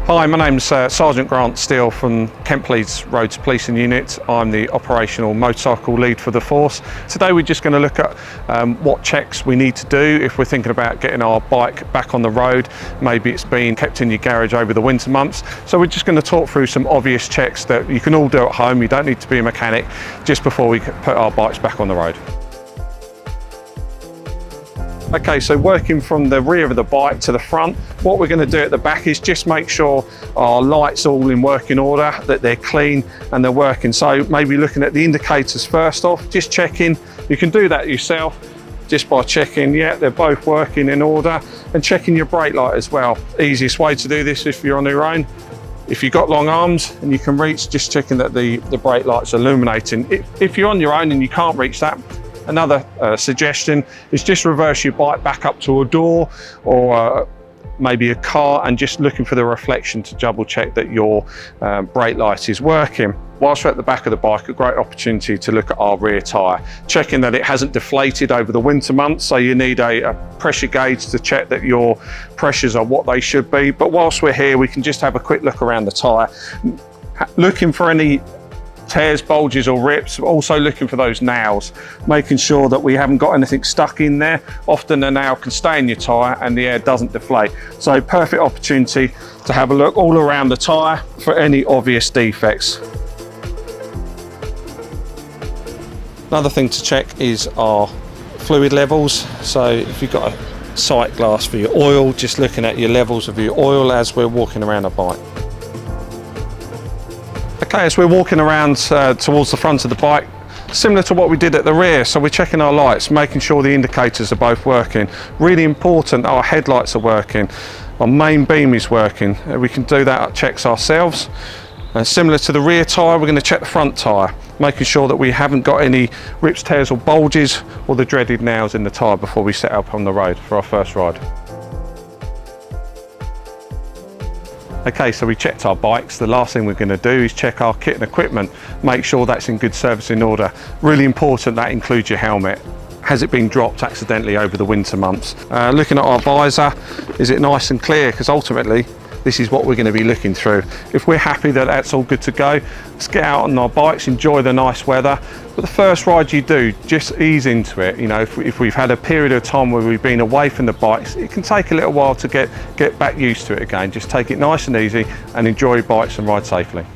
Hi, my name's Sergeant Grant Steele from Kent Police Roads Policing Unit. I'm the operational motorcycle lead for the force. Today we're just going to look at what checks we need to do if we're thinking about getting our bike back on the road. Maybe it's been kept in your garage over the winter months. So we're just going to talk through some obvious checks that you can all do at home. You don't need to be a mechanic just before we put our bikes back on the road. Okay, so working from the rear of the bike to the front, what we're going to do at the back is just make sure our lights are all in working order, that they're clean and they're working. So maybe looking at the indicators first off, just checking. You can do that yourself just by checking, yeah, they're both working in order, and checking your brake light as well. Easiest way to do this if you're on your own. If you've got long arms and you can reach, just checking that the brake light's illuminating. If you're on your own and you can't reach that, another suggestion is just reverse your bike back up to a door or maybe a car and just looking for the reflection to double check that your brake light is working. Whilst we're at the back of the bike, a great opportunity to look at our rear tyre, checking that it hasn't deflated over the winter months. So you need a pressure gauge to check that your pressures are what they should be. But whilst we're here, we can just have a quick look around the tyre, looking for any tears, bulges or rips, also looking for those nails, making sure that we haven't got anything stuck in there. Often a nail can stay in your tyre and the air doesn't deflate. So perfect opportunity to have a look all around the tyre for any obvious defects. Another thing to check is our fluid levels. So if you've got a sight glass for your oil, just looking at your levels of your oil as we're walking around a bike. Okay, as we're walking around towards the front of the bike, similar to what we did at the rear, so we're checking our lights, making sure the indicators are both working. Really important, our headlights are working, our main beam is working. We can do that checks ourselves. Similar to the rear tyre, we're going to check the front tyre, making sure that we haven't got any rips, tears or bulges or the dreaded nails in the tyre before we set up on the road for our first ride. Okay, so we checked our bikes. The last thing we're going to do is check our kit and equipment, make sure that's in good servicing order. Really important that includes your helmet. Has it been dropped accidentally over the winter months? Looking at our visor, is it nice and clear? Because ultimately, this is what we're going to be looking through. If we're happy that that's all good to go, let's get out on our bikes, enjoy the nice weather. But the first ride you do, just ease into it. You know, if we've had a period of time where we've been away from the bikes, it can take a little while to get back used to it again. Just take it nice and easy and enjoy your bikes and ride safely.